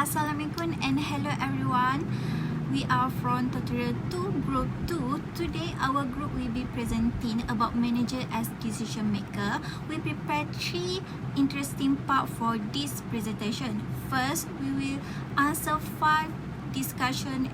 Assalamualaikum and hello everyone. We are from Tutorial 2 Group 2. Today our group will be presenting about manager as decision maker. We prepared 3 interesting parts for this presentation. First, we will answer 5 discussion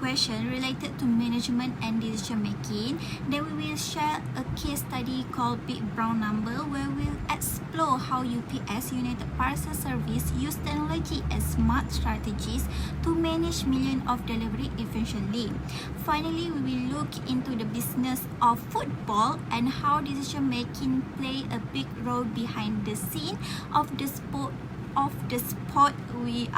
question related to management and decision making. Then we will share a case study called Big Brown Number, where we'll explore how UPS, United Parcel Service, use technology and smart strategies to manage millions of delivery efficiently. Finally, we will look into the business of football and how decision making play a big role behind the scene of the sport we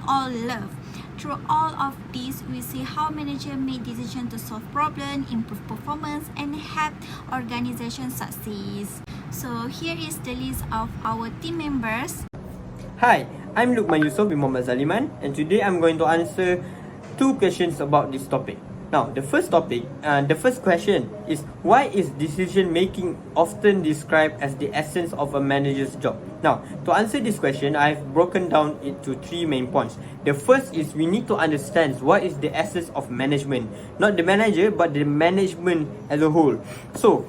all love. Through all of this, we see how managers make decisions to solve problems, improve performance, and help organizations succeed. So here is the list of our team members. Hi, I'm Luqman Yusof bin Muhammad Zaliman, and today I'm going to answer 2 questions about this topic. Now, the first question is, why is decision making often described as the essence of a manager's job? Now, to answer this question, I've broken down it to 3 main points. The first is we need to understand what is the essence of management, not the manager but the management as a whole. So,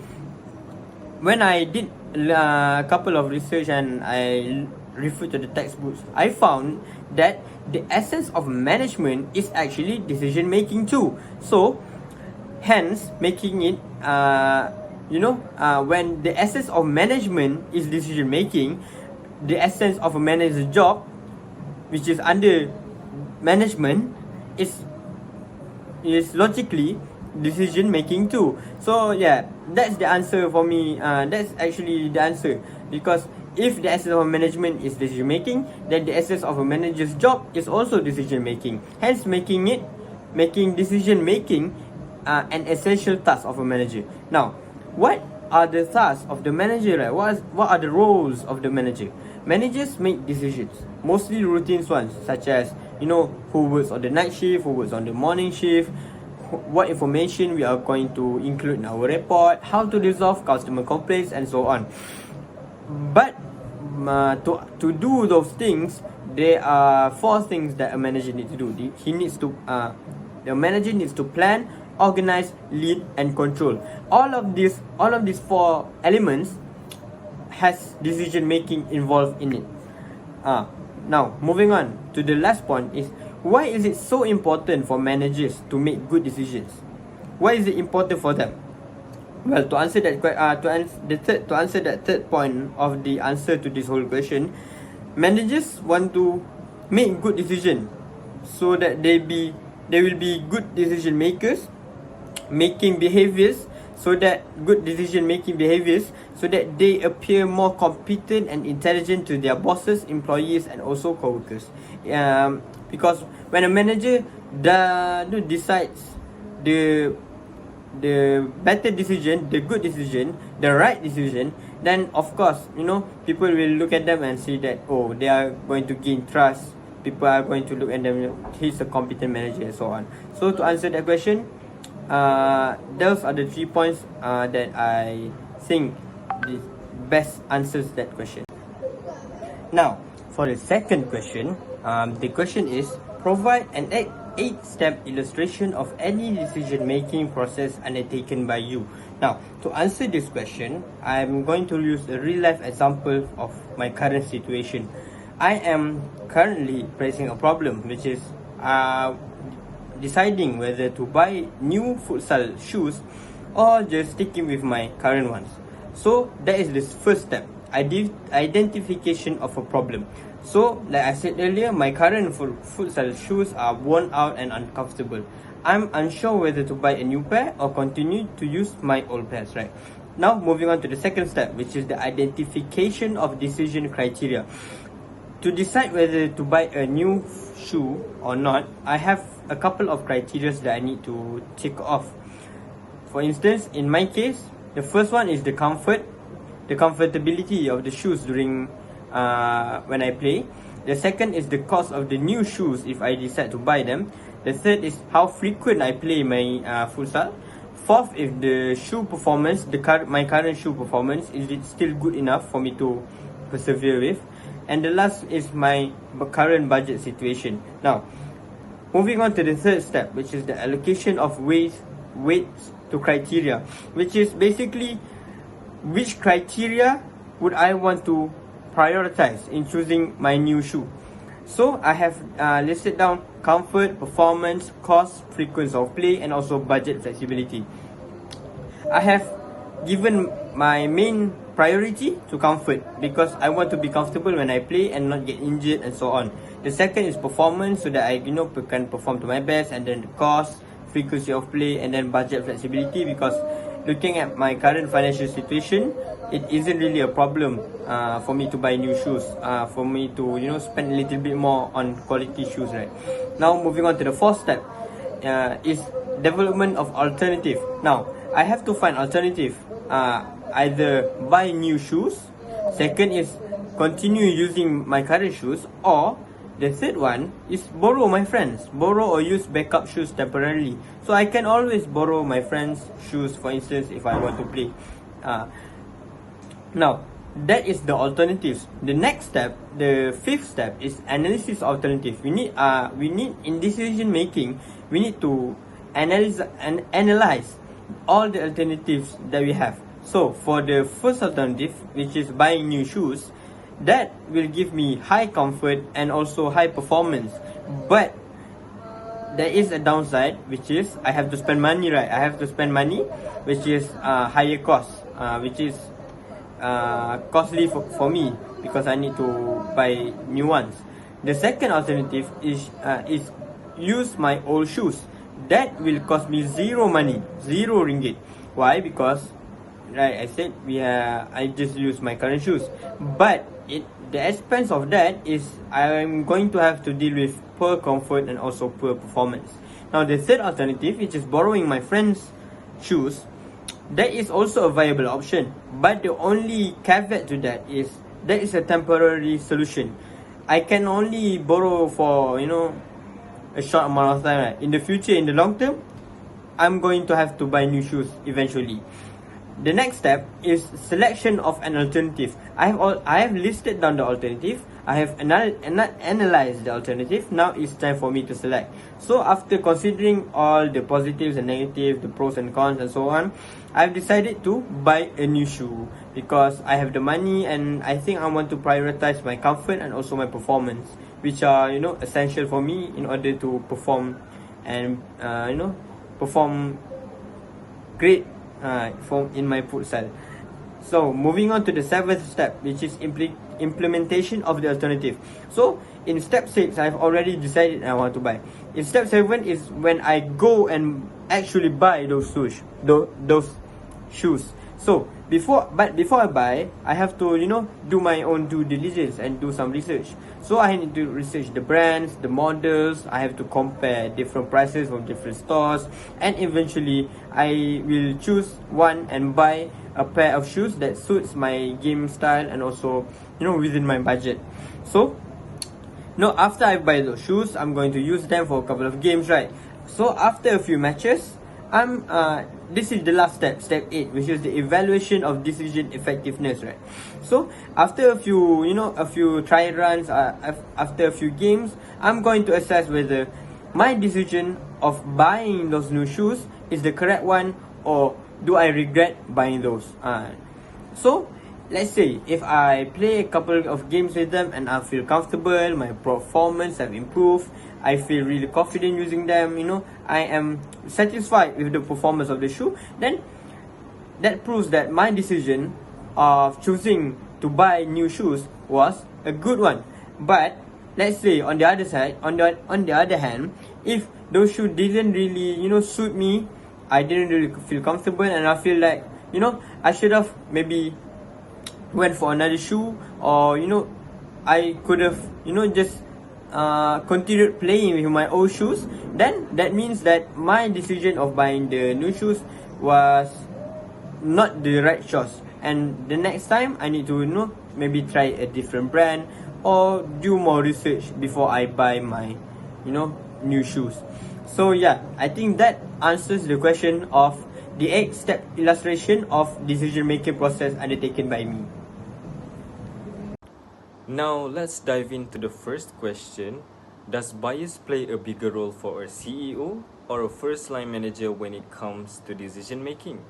when I did a couple of research and I referred to the textbooks, I found that the essence of management is actually decision making too. So hence making it when the essence of management is decision making, the essence of a manager's job, which is under management, is logically decision making too. So yeah, that's the answer for me. That's actually the answer, because if the essence of management is decision making, then the essence of a manager's job is also decision making. Hence, making decision making an essential task of a manager. Now, what are the tasks of the manager? Right? What are the roles of the manager? Managers make decisions, mostly routine ones, such as who works on the night shift, who works on the morning shift, what information we are going to include in our report, how to resolve customer complaints, and so on. But to do those things, there are 4 things that a manager needs to do. The manager needs to plan, organize, lead, and control. All of these 4 elements has decision making involved in it. Now, moving on to the last point is, why is it so important for managers to make good decisions? Why is it important for them? Well, to answer that third point of the answer to this whole question, managers want to make good decisions so that they will be good decision makers, making behaviors so that they appear more competent and intelligent to their bosses, employees, and also co-workers. Because when a manager decides the better decision, the good decision, the right decision, then of course, people will look at them and see that, they are going to gain trust. People are going to look at them, he's a competent manager, and so on. So to answer that question, those are the 3 points that I think the best answers that question. Now, for the second question, the question is, provide an 8-step illustration of any decision-making process undertaken by you. Now, to answer this question, I'm going to use a real-life example of my current situation. I am currently facing a problem, which is deciding whether to buy new futsal shoes or just sticking with my current ones. So, that is the first step, identification of a problem. So, like I said earlier, my current futsal shoes are worn out and uncomfortable. I'm unsure whether to buy a new pair or continue to use my old pairs, right? Now, moving on to the second step, which is the identification of decision criteria. To decide whether to buy a new shoe or not, I have a couple of criteria that I need to tick off. For instance, in my case, the first one is the comfortability of the shoes during when I play. The second is the cost of the new shoes if I decide to buy them. The third is how frequent I play my futsal. Fourth is the shoe performance, my current shoe performance, is it still good enough for me to persevere with. and the last is my current budget situation. Now, moving on to the third step, which is the allocation of weights to criteria, which is basically which criteria would I want to prioritize in choosing my new shoe. So I have listed down comfort, performance, cost, frequency of play, and also budget flexibility. I have given my main priority to comfort because I want to be comfortable when I play and not get injured and so on. The second is performance, so that I can perform to my best, and then cost, frequency of play, and then budget flexibility, because looking at my current financial situation, it isn't really a problem for me to buy new shoes, for me to spend a little bit more on quality shoes, right? Now moving on to the fourth step, is development of alternative. Now I have to find alternative, either buy new shoes, second is continue using my current shoes, or the third one is borrow or use backup shoes temporarily. So I can always borrow my friends' shoes, for instance, if I want to play. Now, that is the alternatives. The next step, the fifth step, is analysis alternative. We need in decision making, we need to analyze all the alternatives that we have. So for the first alternative, which is buying new shoes, that will give me high comfort and also high performance, but there is a downside, which is I have to spend money, right? I have to spend money, which is higher cost, which is costly for me, because I need to buy new ones. The second alternative is use my old shoes. That will cost me zero money, zero ringgit. Why? Because right, I said I just use my current shoes, but the expense of that is I'm going to have to deal with poor comfort and also poor performance. Now the third alternative, which is borrowing my friend's shoes, that is also a viable option, but the only caveat to that is a temporary solution. I can only borrow for a short amount of time, right? In the future, in the long term, I'm going to have to buy new shoes eventually. The next step is selection of an alternative. I have listed down the alternative. I have analyzed the alternative. Now it's time for me to select. So after considering all the positives and negatives, the pros and cons and so on, I've decided to buy a new shoe because I have the money, and I think I want to prioritize my comfort and also my performance, which are essential for me in order to perform and perform great in my futsal. So moving on to the seventh step, which is implementation of the alternative. So in step 6, I've already decided I want to buy. In step 7 is when I go and actually buy those shoes. So before I buy, I have to do my own due diligence and do some research. So I need to research the brands, the models. I have to compare different prices from different stores, and eventually I will choose one and buy a pair of shoes that suits my game style and also within my budget. So after I buy those shoes, I'm going to use them for a couple of games, right? So after a few matches, this is the last step, step 8, which is the evaluation of decision effectiveness, right? So after a few trial runs, after a few games, I'm going to assess whether my decision of buying those new shoes is the correct one, or do I regret buying those. So let's say if I play a couple of games with them and I feel comfortable, my performance have improved, I feel really confident using them, I am satisfied with the performance of the shoe, then that proves that my decision of choosing to buy new shoes was a good one. But let's say on the other side, on the other hand, if those shoes didn't really suit me, I didn't really feel comfortable, and I feel like I should have maybe went for another shoe, or I could have just continued playing with my old shoes, then that means that my decision of buying the new shoes was not the right choice, and the next time I need to maybe try a different brand or do more research before I buy my new shoes. So yeah, I think that answers the question of the 8-step illustration of decision making process undertaken by me. Now let's dive into the first question. Does bias play a bigger role for a CEO or a first line manager when it comes to decision making?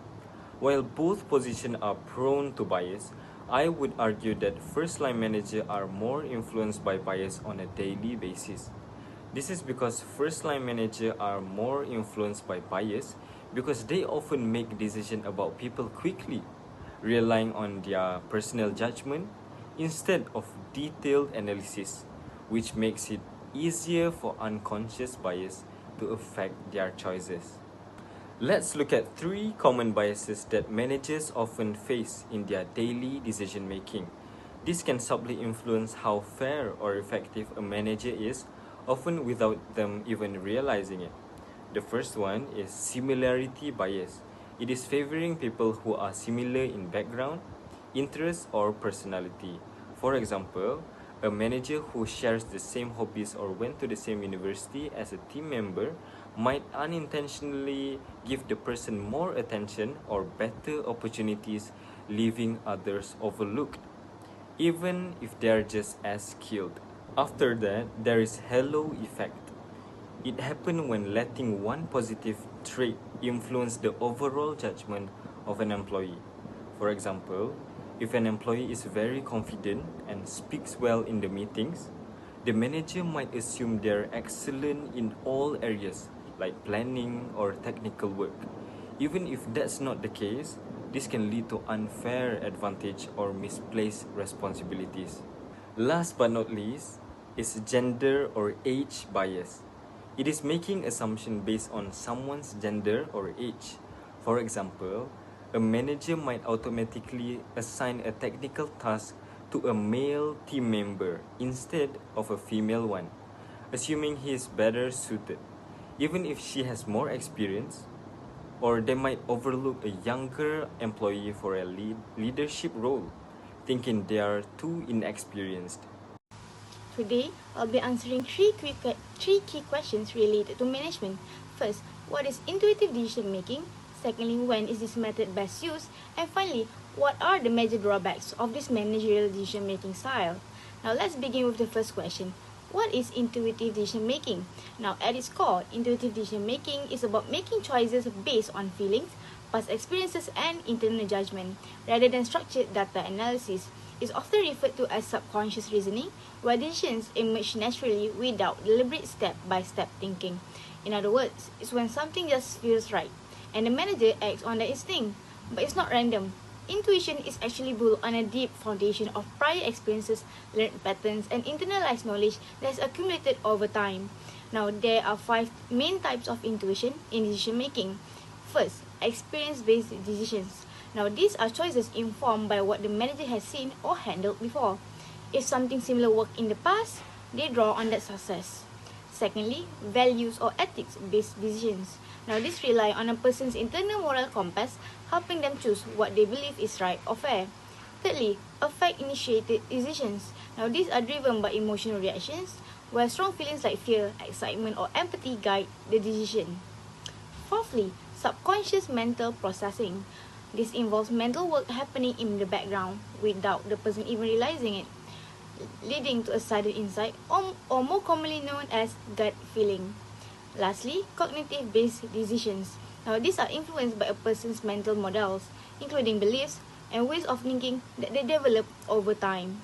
While both positions are prone to bias, I would argue that first line managers are more influenced by bias on a daily basis. This is because first line managers are more influenced by bias because they often make decisions about people quickly, relying on their personal judgment instead of detailed analysis, which makes it easier for unconscious bias to affect their choices. Let's look at three common biases that managers often face in their daily decision making. This can subtly influence how fair or effective a manager is, often without them even realizing it. The first one is similarity bias. It is favoring people who are similar in background, interest, or personality. For example, a manager who shares the same hobbies or went to the same university as a team member might unintentionally give the person more attention or better opportunities, leaving others overlooked, even if they are just as skilled. After that, there is halo effect. It happens when letting one positive trait influence the overall judgment of an employee. For example, if an employee is very confident and speaks well in the meetings, the manager might assume they're excellent in all areas like planning or technical work. Even if that's not the case, this can lead to unfair advantage or misplaced responsibilities. Last but not least is gender or age bias. It is making assumption based on someone's gender or age. For example, a manager might automatically assign a technical task to a male team member instead of a female one, assuming he is better suited, even if she has more experience. Or they might overlook a younger employee for a leadership role, thinking they are too inexperienced. Today, I'll be answering three key questions related to management. First, what is intuitive decision making? Secondly, when is this method best used? And finally, what are the major drawbacks of this managerial decision making style? Now, let's begin with the first question. What is intuitive decision making? Now, at its core, intuitive decision making is about making choices based on feelings, past experiences, and internal judgment, rather than structured data analysis. Is often referred to as subconscious reasoning, where decisions emerge naturally without deliberate step-by-step thinking. In other words, it's when something just feels right, and the manager acts on that instinct. But it's not random. Intuition is actually built on a deep foundation of prior experiences, learned patterns, and internalized knowledge that's accumulated over time. Now, there are five main types of intuition in decision making. First, experience-based decisions. Now, these are choices informed by what the manager has seen or handled before. If something similar worked in the past, they draw on that success. Secondly, values or ethics-based decisions. Now, these rely on a person's internal moral compass, helping them choose what they believe is right or fair. Thirdly, affect-initiated decisions. Now, these are driven by emotional reactions, where strong feelings like fear, excitement, or empathy guide the decision. Fourthly, subconscious mental processing. This involves mental work happening in the background without the person even realizing it, leading to a sudden insight or more commonly known as gut feeling. Lastly, cognitive-based decisions. Now, these are influenced by a person's mental models, including beliefs and ways of thinking that they develop over time.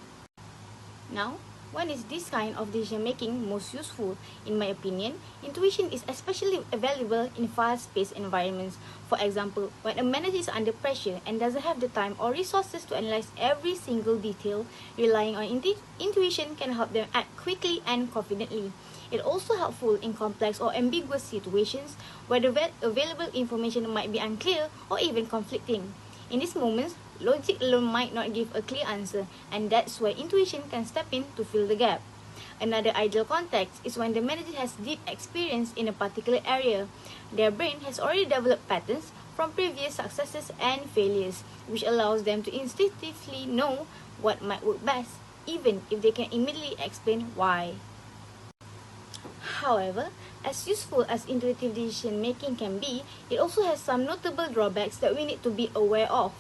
Now, when is this kind of decision making most useful? In my opinion, intuition is especially valuable in fast-paced environments. For example, when a manager is under pressure and doesn't have the time or resources to analyze every single detail, relying on intuition can help them act quickly and confidently. It also helpful in complex or ambiguous situations where the available information might be unclear or even conflicting. In these moments, logic alone might not give a clear answer, and that's where intuition can step in to fill the gap. Another ideal context is when the manager has deep experience in a particular area. Their brain has already developed patterns from previous successes and failures, which allows them to instinctively know what might work best, even if they can immediately explain why. However, as useful as intuitive decision making can be, it also has some notable drawbacks that we need to be aware of.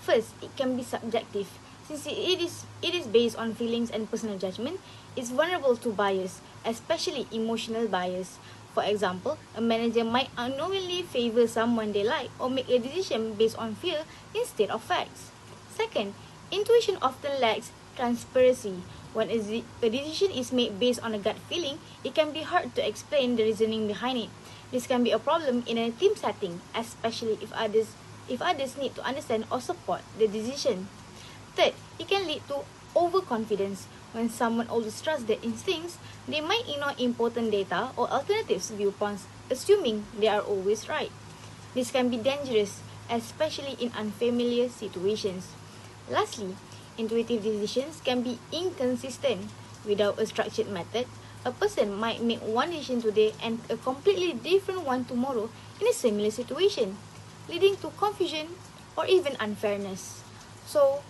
First, it can be subjective. Since it is based on feelings and personal judgment, it's vulnerable to bias, especially emotional bias. For example, a manager might unknowingly favor someone they like or make a decision based on fear instead of facts. Second, intuition often lacks transparency. When a decision is made based on a gut feeling, it can be hard to explain the reasoning behind it. This can be a problem in a team setting, especially if others need to understand or support the decision. Third, it can lead to overconfidence. When someone always trusts their instincts, they might ignore important data or alternatives viewpoints, assuming they are always right. This can be dangerous, especially in unfamiliar situations. Lastly, intuitive decisions can be inconsistent. Without a structured method, a person might make one decision today and a completely different one tomorrow in a similar situation, leading to confusion or even unfairness. So,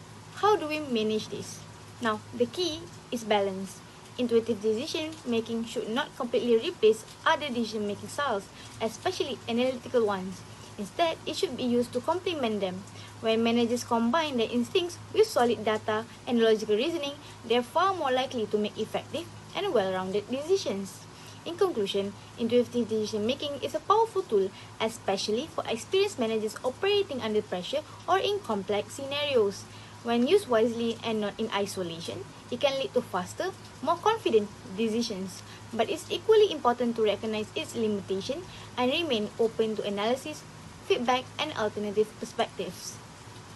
how do we manage this? Now, the key is balance. Intuitive decision making should not completely replace other decision making styles, especially analytical ones. Instead, it should be used to complement them. When managers combine their instincts with solid data and logical reasoning, they are far more likely to make effective and well rounded decisions. In conclusion, intuitive decision making is a powerful tool, especially for experienced managers operating under pressure or in complex scenarios. When used wisely and not in isolation, it can lead to faster, more confident decisions. But it's equally important to recognize its limitation and remain open to analysis, feedback, and alternative perspectives.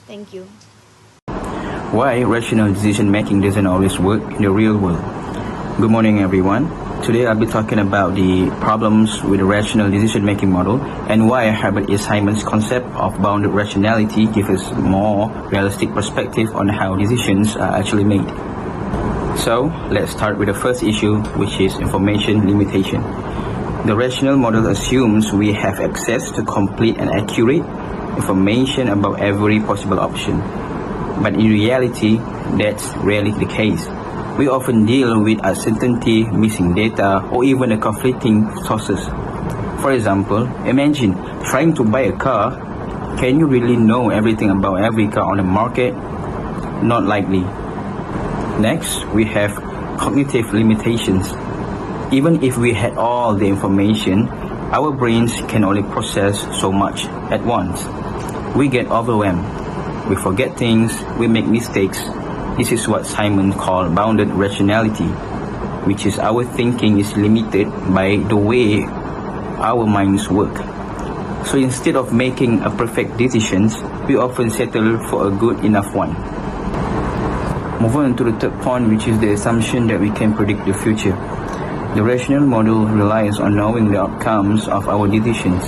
Thank you. Why rational decision making doesn't always work in the real world. Good morning, everyone. Today I'll be talking about the problems with the rational decision making model and why Herbert A. Simon's concept of bounded rationality gives us more realistic perspective on how decisions are actually made. So let's start with the first issue, which is information limitation. The rational model assumes we have access to complete and accurate information about every possible option. But in reality, that's rarely the case. We often deal with uncertainty, missing data, or even the conflicting sources. For example, imagine trying to buy a car. Can you really know everything about every car on the market? Not likely. Next, we have cognitive limitations. Even if we had all the information, our brains can only process so much at once. We get overwhelmed. We forget things, we make mistakes. This is what Simon called bounded rationality, which is our thinking is limited by the way our minds work. So instead of making a perfect decisions, we often settle for a good enough one. Move on to the third point, which is the assumption that we can predict the future. The rational model relies on knowing the outcomes of our decisions,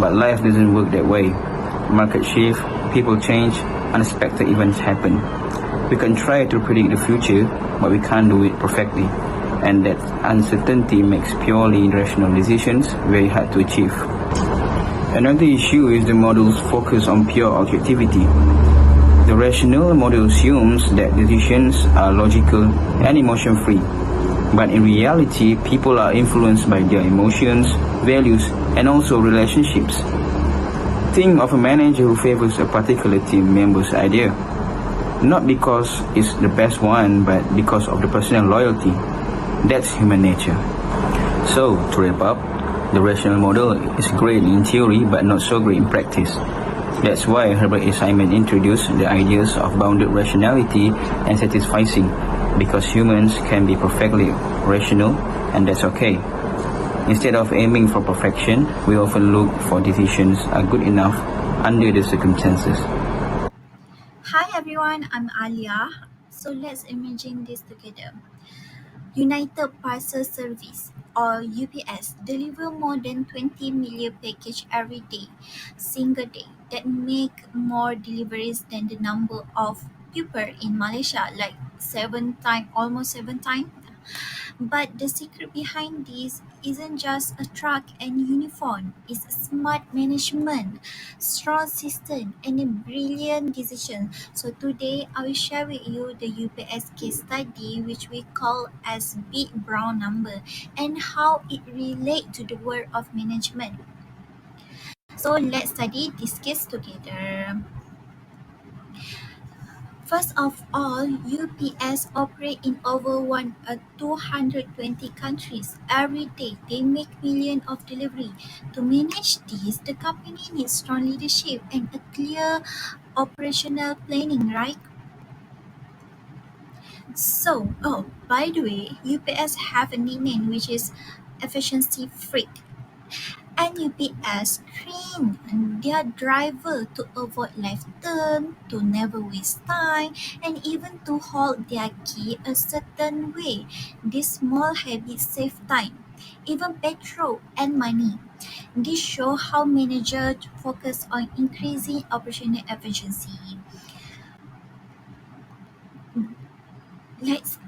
but life doesn't work that way. Market shift, people change, unexpected events happen. We can try to predict the future, but we can't do it perfectly. And that uncertainty makes purely rational decisions very hard to achieve. Another issue is the model's focus on pure objectivity. The rational model assumes that decisions are logical and emotion-free. But in reality, people are influenced by their emotions, values, and also relationships. Think of a manager who favors a particular team member's idea. Not because it's the best one, but because of the personal loyalty. That's human nature. So, to wrap up, the rational model is great in theory, but not so great in practice. That's why Herbert A. Simon introduced the ideas of bounded rationality and satisficing, because humans can be perfectly rational, and that's okay. Instead of aiming for perfection, we often look for decisions are good enough under the circumstances. Hi everyone, I'm Alia. So let's imagine this together. United Parcel Service or UPS deliver more than 20 million packages every day, single day, that make more deliveries than the number of people in Malaysia, like almost 7 times. But the secret behind this isn't just a truck and uniform. It's smart management, strong system, and a brilliant decision. So today I will share with you the UPS case study, which we call as Big Brown Number, and how it relates to the world of management. So let's study this case together. First of all, UPS operate in over 220 countries. Every day, they make millions of deliveries. To manage this, the company needs strong leadership and a clear operational planning, right? So, oh, by the way, UPS have a nickname which is efficiency freak. And UPS train their driver to avoid left turn, to never waste time, and even to hold their key a certain way. These small habits save time, even petrol and money. This show how managers focus on increasing operational efficiency. Let's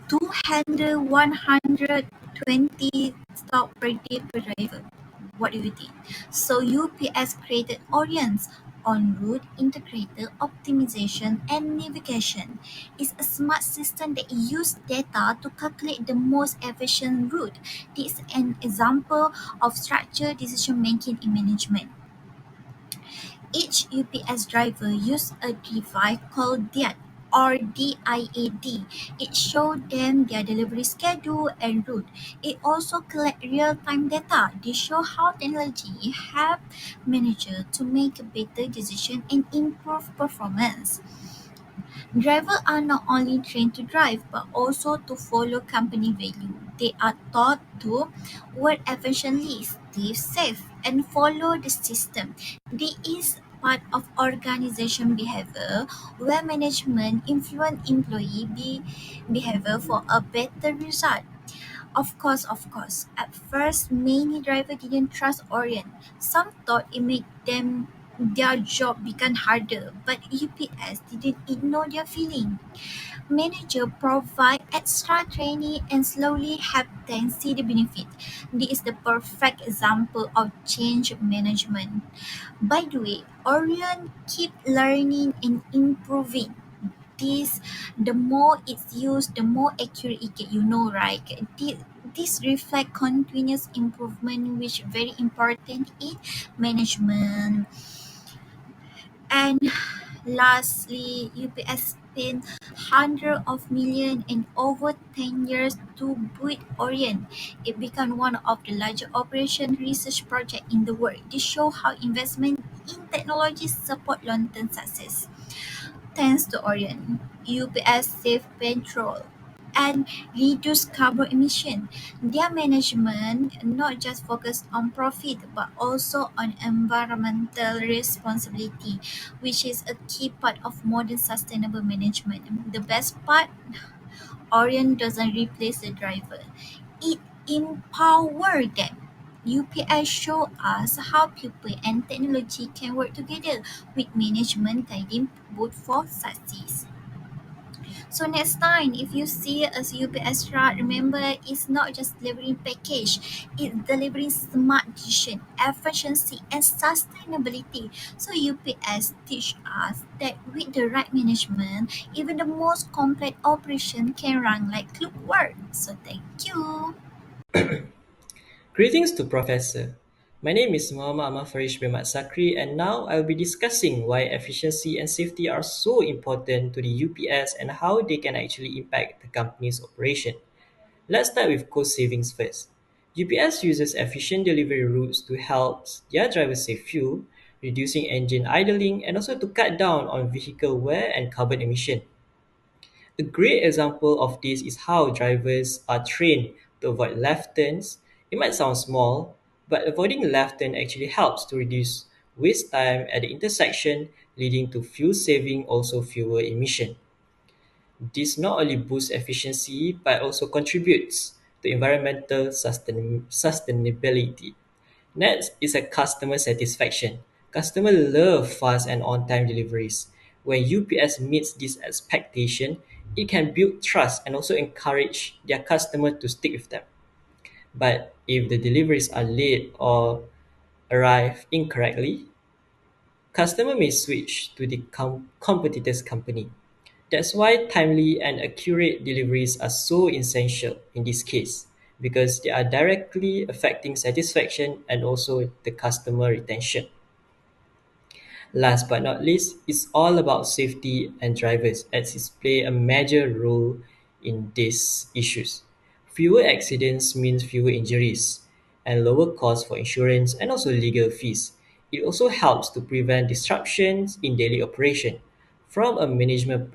to handle 120 stock per day per driver. What do you think? So UPS created Orients on route integrator optimization and navigation. It's a smart system that uses data to calculate the most efficient route. This is an example of structured decision making in management. Each UPS driver uses a device called DIAD or DIAD. It shows them their delivery schedule and route. It also collects real-time data. They show how technology help managers to make better decisions and improve performance. Drivers are not only trained to drive but also to follow company value. They are taught to work efficiently, stay safe, and follow the system. This is part of organization behavior where management influence employee behavior for a better result. Of course. At first, many drivers didn't trust Orient. Some thought it made their job become harder, but UPS didn't ignore their feeling. Manager provide extra training and slowly help them see the benefit. This is the perfect example of change management. By the way, Orion keep learning and improving. This the more it's used, the more accurate it get, right? This reflect continuous improvement, which very important in management. And lastly, UPS spent hundreds of millions in over 10 years to build Orion. It became one of the largest operation research projects in the world. This shows how investment in technology support long-term success. Thanks to Orion, UPS saved petrol and reduced carbon emission. Their management not just focused on profit but also on environmental responsibility, which is a key part of modern sustainable management. The best part, Orion doesn't replace the driver. It empowers them. UPI show us how people and technology can work together with management guiding both for success. So next time, if you see a UPS truck, remember it's not just delivering package, it's delivering smart decision, efficiency, and sustainability. So UPS teach us that with the right management, even the most complex operation can run like clockwork. So thank you. Greetings to Professor. My name is Muhammad Ahmad Farish bin Mat Sakri, and now I'll be discussing why efficiency and safety are so important to the UPS and how they can actually impact the company's operation. Let's start with cost savings first. UPS uses efficient delivery routes to help their drivers save fuel, reducing engine idling, and also to cut down on vehicle wear and carbon emission. A great example of this is how drivers are trained to avoid left turns. It might sound small, but avoiding left turn actually helps to reduce waste time at the intersection, leading to fuel saving, also fewer emission. This not only boosts efficiency but also contributes to environmental sustainability. Next is a customer satisfaction. Customers love fast and on-time deliveries. When UPS meets this expectation, it can build trust and also encourage their customer to stick with them. But if the deliveries are late or arrive incorrectly, customer may switch to the competitor's company. That's why timely and accurate deliveries are so essential in this case because they are directly affecting satisfaction and also the customer retention. Last but not least, it's all about safety and drivers as it play a major role in these issues. Fewer accidents means fewer injuries and lower costs for insurance and also legal fees. It also helps to prevent disruptions in daily operation. From a management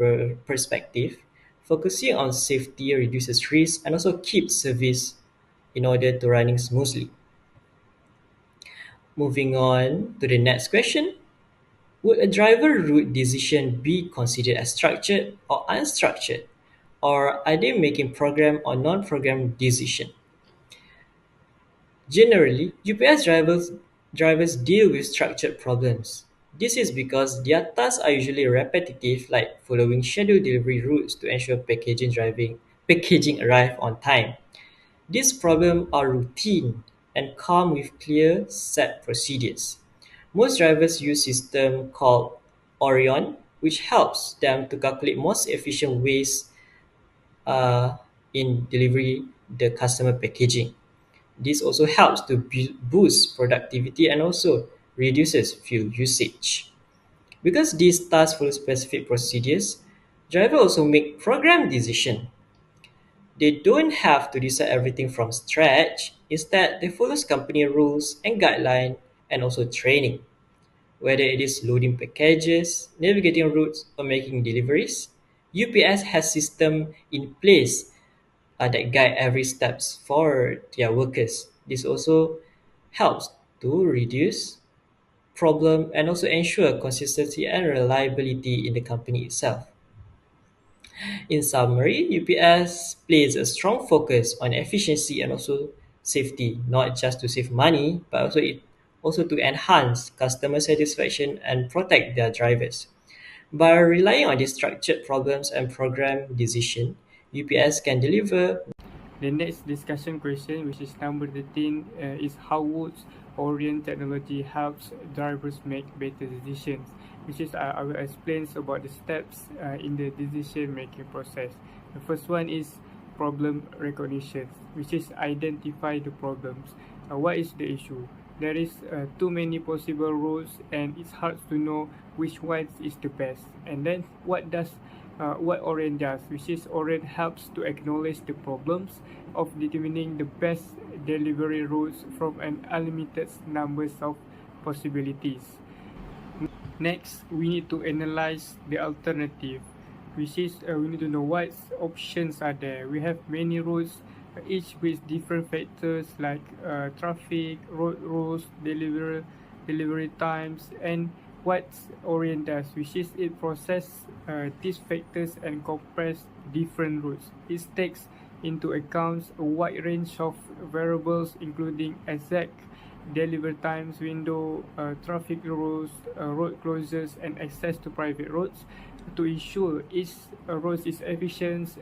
perspective, focusing on safety reduces risk and also keeps service in order to running smoothly. Moving on to the next question. Would a driver route decision be considered as structured or unstructured? Or are they making program or non-program decision? Generally, drivers deal with structured problems. This is because their tasks are usually repetitive, like following scheduled delivery routes to ensure packaging arrive on time. These problems are routine and come with clear set procedures. Most drivers use system called Orion, which helps them to calculate most efficient ways uh, in delivery the customer packaging. This also helps to boost productivity and also reduces fuel usage. Because these tasks follow specific procedures, drivers also make program decision. They don't have to decide everything from scratch. Instead, they follow company rules and guidelines and also training. Whether it is loading packages, navigating routes, or making deliveries, UPS has system in place that guide every steps for their workers. This also helps to reduce problem and also ensure consistency and reliability in the company itself. In summary, UPS places a strong focus on efficiency and also safety, not just to save money, but also to enhance customer satisfaction and protect their drivers. By relying on these structured problems and program decision, UPS can deliver. The next discussion question, which is number 13, is how would Orient technology helps drivers make better decisions, which is I will explain about the steps in the decision making process. The first one is problem recognition, which is identify the problems. What is the issue? There is too many possible routes and it's hard to know which one is the best. And then what Orient does, which is Orient helps to acknowledge the problems of determining the best delivery routes from an unlimited numbers of possibilities. Next, we need to analyze the alternative, which is we need to know what options are there. We have many routes, each with different factors like traffic, road rules, delivery times, and what Orient does, which is it process these factors and compress different routes. It takes into account a wide range of variables including exact delivery times, window, traffic rules, road closures, and access to private roads to ensure each road is efficient,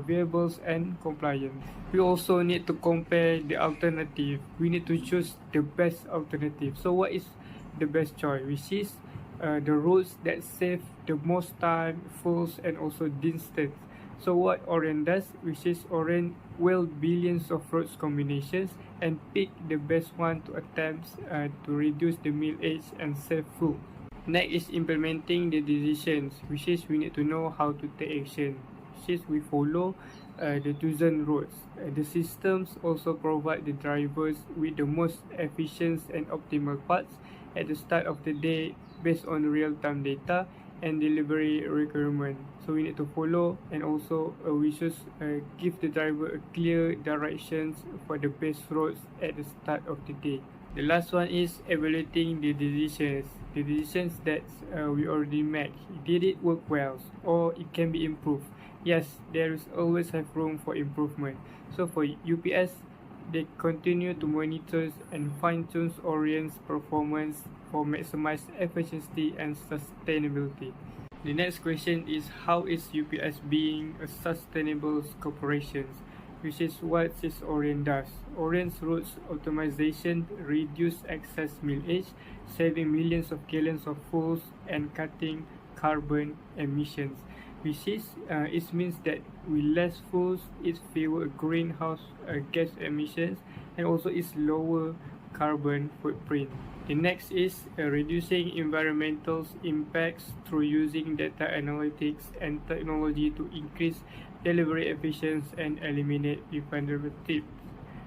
viable, and compliant. We also need to compare the alternative. We need to choose the best alternative. So what is the best choice? Which is the routes that save the most time, fuels, and also distance. So what Orient does, which is Orient will billions of routes combinations and pick the best one to attempt to reduce the mileage and save fuel. Next is implementing the decisions, which is we need to know how to take action, which is we follow the chosen routes. The systems also provide the drivers with the most efficient and optimal paths at the start of the day based on real-time data and delivery requirement. So we need to follow and also we should give the driver a clear directions for the best roads at the start of the day. The last one is evaluating the decisions. The decisions that we already make. Did it work well or it can be improved? Yes, there is always have room for improvement. So for UPS, they continue to monitor and fine-tune Orient's performance for maximize efficiency and sustainability. The next question is how is UPS being a sustainable corporation, which is what is Orient does. Orient's routes optimization reduce excess mileage, saving millions of gallons of fuels and cutting carbon emissions. Which is it means that with less fuels, it's fewer greenhouse gas emissions and also it's lower carbon footprint. The next is reducing environmental impacts through using data analytics and technology to increase delivery efficiency and eliminate repetitive tips,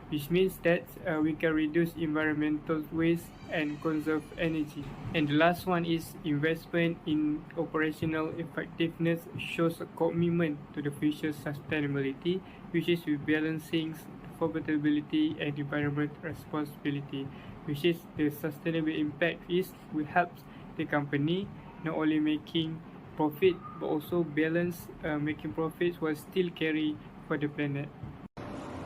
which means that we can reduce environmental waste and conserve energy. And the last one is investment in operational effectiveness shows a commitment to the future sustainability, which is with balancing profitability and environmental responsibility, which is the sustainable impact is we help the company not only making profit but also balance making profits while still carry for the planet.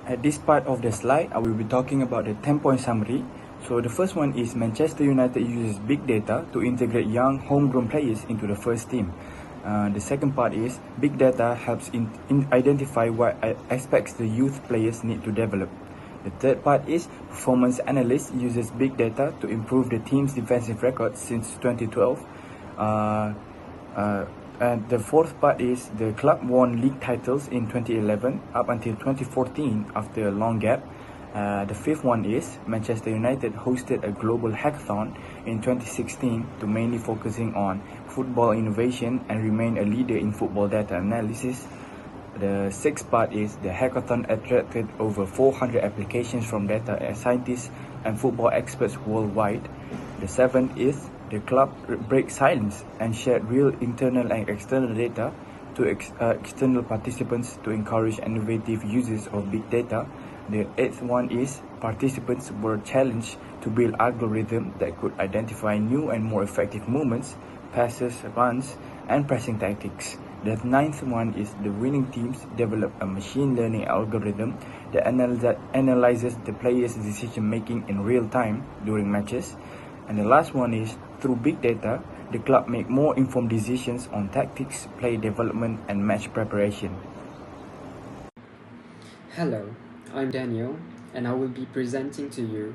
At this part of the slide, I will be talking about the 10-point summary. So the first one is Manchester United uses big data to integrate young homegrown players into the first team. The second part is big data helps in identify what aspects the youth players need to develop. The third part is performance analyst uses big data to improve the team's defensive record since 2012. And the fourth part is the club won league titles in 2011 up until 2014 after a long gap. The fifth one is Manchester United hosted a global hackathon in 2016 to mainly focusing on football innovation and remain a leader in football data analysis. The sixth part is the hackathon attracted over 400 applications from data scientists and football experts worldwide. The seventh is the club break silence and shared real internal and external data to external participants to encourage innovative uses of big data. The eighth one is participants were challenged to build algorithms that could identify new and more effective movements, passes, runs, and pressing tactics. The ninth one is the winning teams develop a machine learning algorithm that analyzes the players' decision making in real time during matches. And the last one is through big data, the club make more informed decisions on tactics, play development, and match preparation. Hello, I'm Daniel, and I will be presenting to you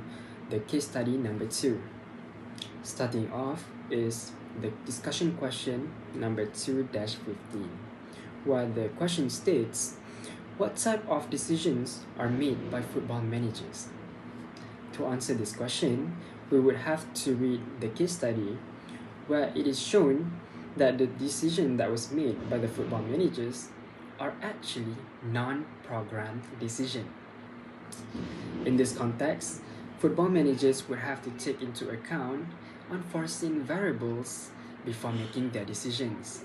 the case study number 2. Starting off is the discussion question number 2-15, where the question states, what type of decisions are made by football managers? To answer this question, we would have to read the case study where it is shown that the decision that was made by the football managers are actually non-programmed decisions. In this context, football managers would have to take into account unforeseen variables before making their decisions,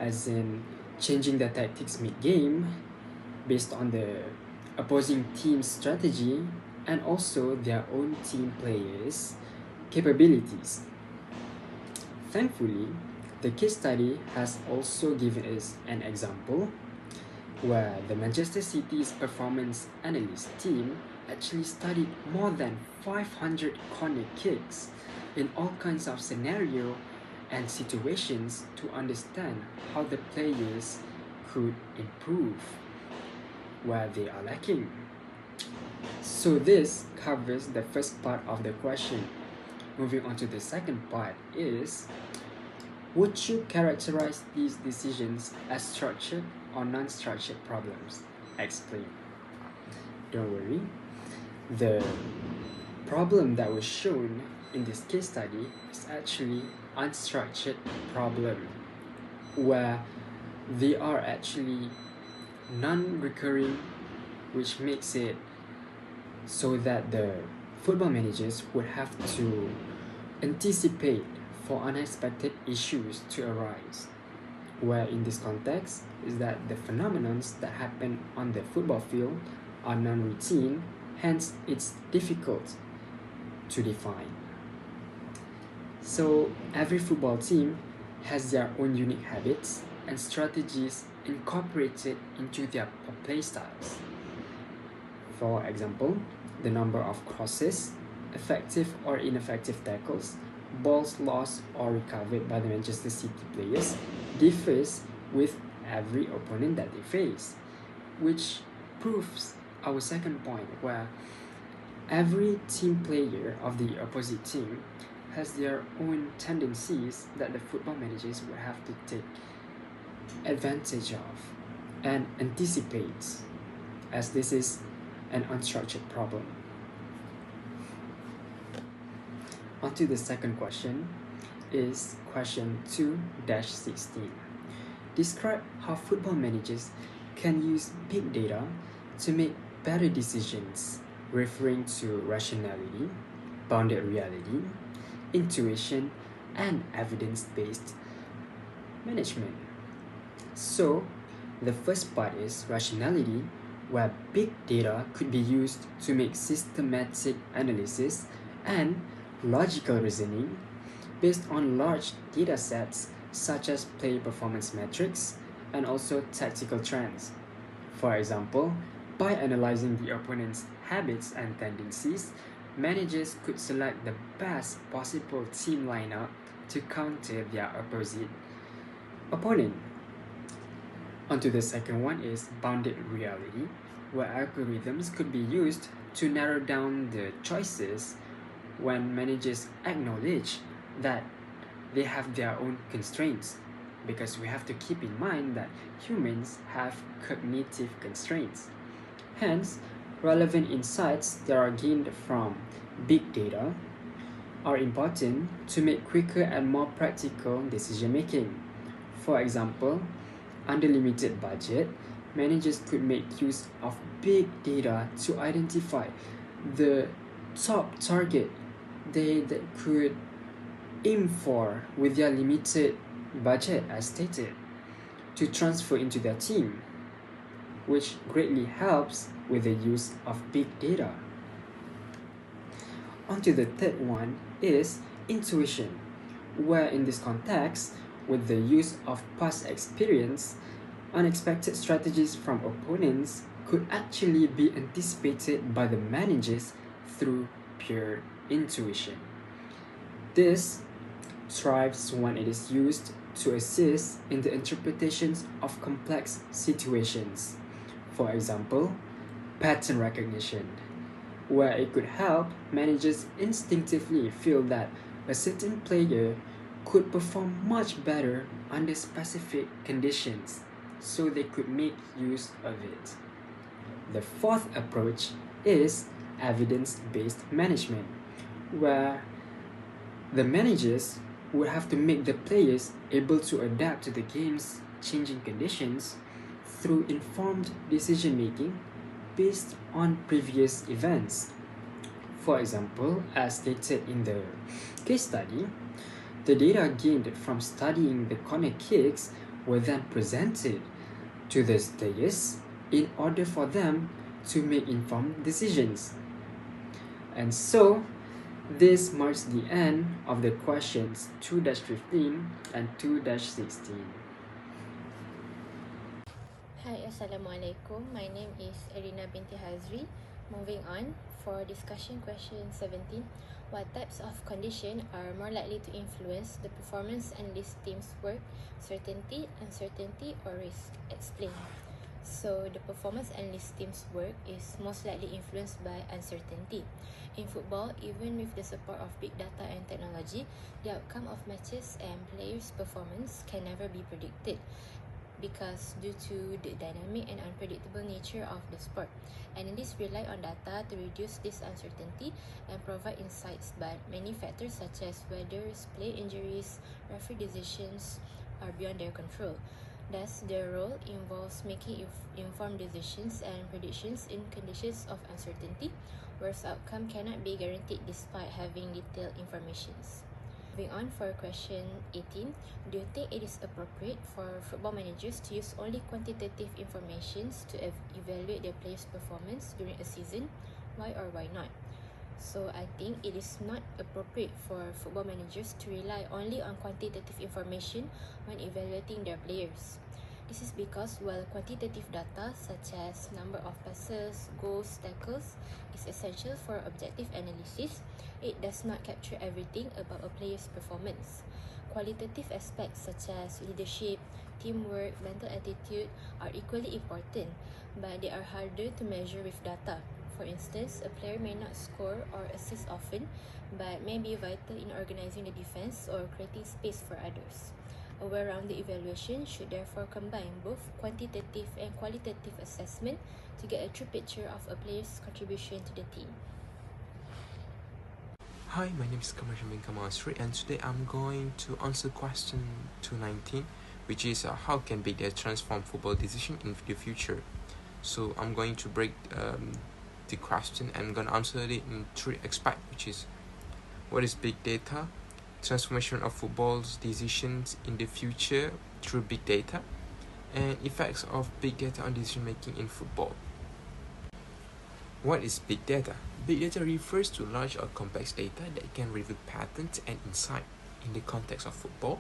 as in changing their tactics mid-game based on the opposing team's strategy and also their own team players' capabilities. Thankfully, the case study has also given us an example where the Manchester City's performance analyst team actually studied more than 500 corner kicks in all kinds of scenarios and situations to understand how the players could improve where they are lacking. So this covers the first part of the question. Moving on to the second part is, would you characterize these decisions as structured or non-structured problems? Explain. Don't worry. The problem that was shown in this case study is actually unstructured problem, where they are actually non-recurring, which makes it so that the football managers would have to anticipate for unexpected issues to arise, where in this context is that the phenomena that happen on the football field are non-routine, hence it's difficult to define. So every football team has their own unique habits and strategies incorporated into their play styles. For example, the number of crosses, effective or ineffective tackles, balls lost or recovered by the Manchester City players differs with every opponent that they face, which proves our second point, where every team player of the opposite team has their own tendencies that the football managers would have to take advantage of and anticipate, as this is an unstructured problem. On to the second question is question 2-16. Describe how football managers can use big data to make better decisions, referring to rationality, bounded reality, intuition, and evidence-based management. So, the first part is rationality, where big data could be used to make systematic analysis and logical reasoning based on large data sets such as player performance metrics and also tactical trends. For example, by analyzing the opponent's habits and tendencies, managers could select the best possible team lineup to counter their opponent. Onto the second one is bounded reality, where algorithms could be used to narrow down the choices when managers acknowledge that they have their own constraints, because we have to keep in mind that humans have cognitive constraints. Hence, relevant insights that are gained from big data are important to make quicker and more practical decision making. For example, under limited budget, managers could make use of big data to identify the top target they could aim for with their limited budget, as stated, to transfer into their team, which greatly helps with the use of big data. Onto the third one is intuition, where in this context, with the use of past experience, unexpected strategies from opponents could actually be anticipated by the managers through pure intuition. This thrives when it is used to assist in the interpretations of complex situations. For example, pattern recognition, where it could help managers instinctively feel that a certain player could perform much better under specific conditions, so they could make use of it. The fourth approach is evidence-based management, where the managers would have to make the players able to adapt to the game's changing conditions through informed decision-making based on previous events. For example, as stated in the case study, the data gained from studying the corner kicks were then presented to the players in order for them to make informed decisions. And so, this marks the end of the questions 2-15 and 2-16. Hi, Assalamualaikum. My name is Erina binti Hazri. Moving on, for discussion question 17, what types of condition are more likely to influence the performance analyst team's work, certainty, uncertainty, or risk? Explain. So, the performance analyst team's work is most likely influenced by uncertainty. In football, even with the support of big data and technology, the outcome of matches and players' performance can never be predicted, because due to the dynamic and unpredictable nature of the sport, analysts rely on data to reduce this uncertainty and provide insights, but many factors such as weather, play injuries, referee decisions are beyond their control. Thus, their role involves making informed decisions and predictions in conditions of uncertainty, whereas outcome cannot be guaranteed despite having detailed informations. Moving on for question 18, do you think it is appropriate for football managers to use only quantitative information to evaluate their players' performance during a season? Why or why not? So I think it is not appropriate for football managers to rely only on quantitative information when evaluating their players. This is because while quantitative data such as number of passes, goals, tackles is essential for objective analysis, it does not capture everything about a player's performance. Qualitative aspects such as leadership, teamwork, mental attitude are equally important, but they are harder to measure with data. For instance, a player may not score or assist often, but may be vital in organizing the defense or creating space for others. A well-rounded evaluation should therefore combine both quantitative and qualitative assessment to get a true picture of a player's contribution to the team. Hi, my name is Kamarjan bin Kamasri, and today I'm going to answer question 219, which is how can big data transform football decision in the future. So I'm going to break the question and I'm going to answer it in three aspects, which is what is big data, transformation of football's decisions in the future through big data, and effects of big data on decision making in football. What is big data? Big data refers to large or complex data that can reveal patterns and insight in the context of football.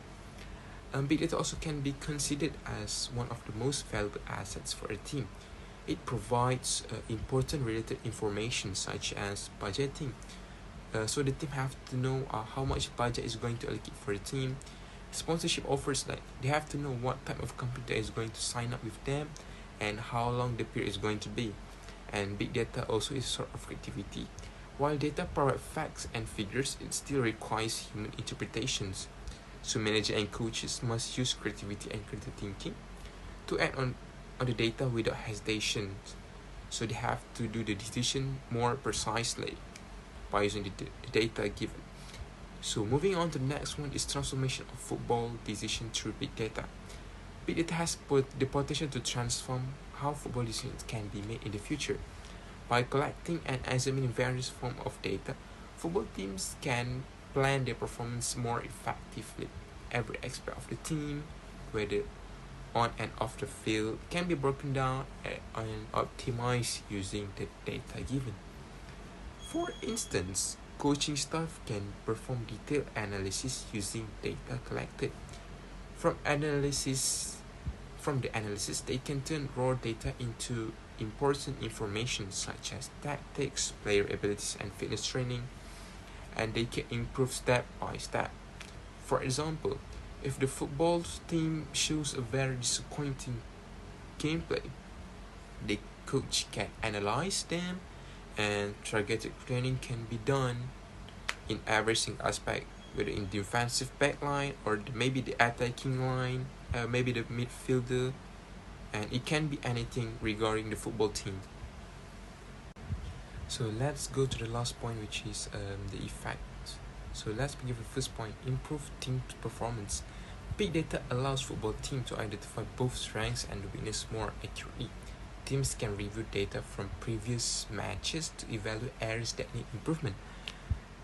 Big data also can be considered as one of the most valuable assets for a team. It provides important related information such as budgeting. So the team have to know how much budget is going to allocate for the team. Sponsorship offers, like they have to know what type of company is going to sign up with them and how long the period is going to be. And big data also is a sort of creativity. While data provide facts and figures, it still requires human interpretations. So managers and coaches must use creativity and critical thinking to act on the data without hesitation. So they have to do the decision more precisely by using the data given. So moving on to the next one is transformation of football decision through big data. Big data has the potential to transform how football decisions can be made in the future. By collecting and examining various forms of data, football teams can plan their performance more effectively. Every aspect of the team, whether on and off the field, can be broken down and optimized using the data given. For instance, coaching staff can perform detailed analysis using data collected. From the analysis, they can turn raw data into important information such as tactics, player abilities, and fitness training, and they can improve step by step. For example, if the football team shows a very disappointing gameplay, the coach can analyze them, and targeted training can be done in every single aspect, whether in defensive backline or maybe the attacking line, maybe the midfielder, and it can be anything regarding the football team. So let's go to the last point, which is the effect. So let's begin with the first point: improve team performance. Big data allows football team to identify both strengths and weaknesses more accurately. Teams can review data from previous matches to evaluate areas that need improvement.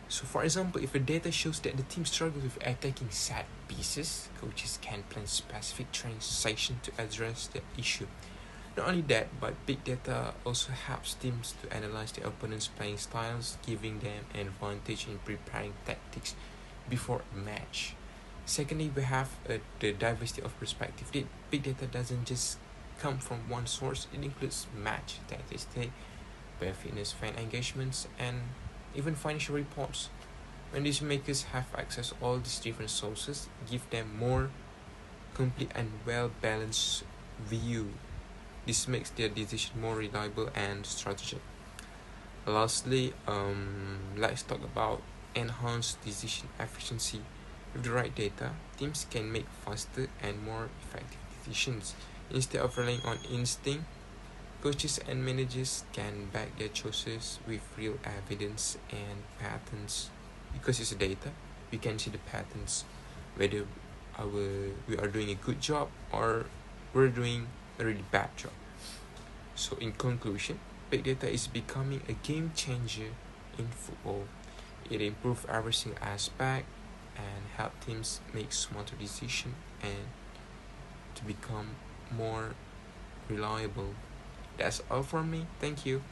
So for example, if the data shows that the team struggles with attacking set pieces, coaches can plan specific training sessions to address the issue. Not only that, but big data also helps teams to analyze their opponent's playing styles, giving them an advantage in preparing tactics before a match. Secondly, we have the diversity of perspective. Big data doesn't just come from one source, it includes match statistics, player fitness, fan engagements, and even financial reports. When decision makers have access to all these different sources, give them more complete and well-balanced view. This makes their decision more reliable and strategic. Lastly, let's talk about enhanced decision efficiency. With the right data, teams can make faster and more effective decisions. Instead of relying on instinct, coaches and managers can back their choices with real evidence and patterns. Because it's data, we can see the patterns, whether we are doing a good job or we're doing a really bad job. So in conclusion, big data is becoming a game changer in football. It improves every single aspect and help teams make smarter decisions and to become more reliable. That's all from me. Thank you.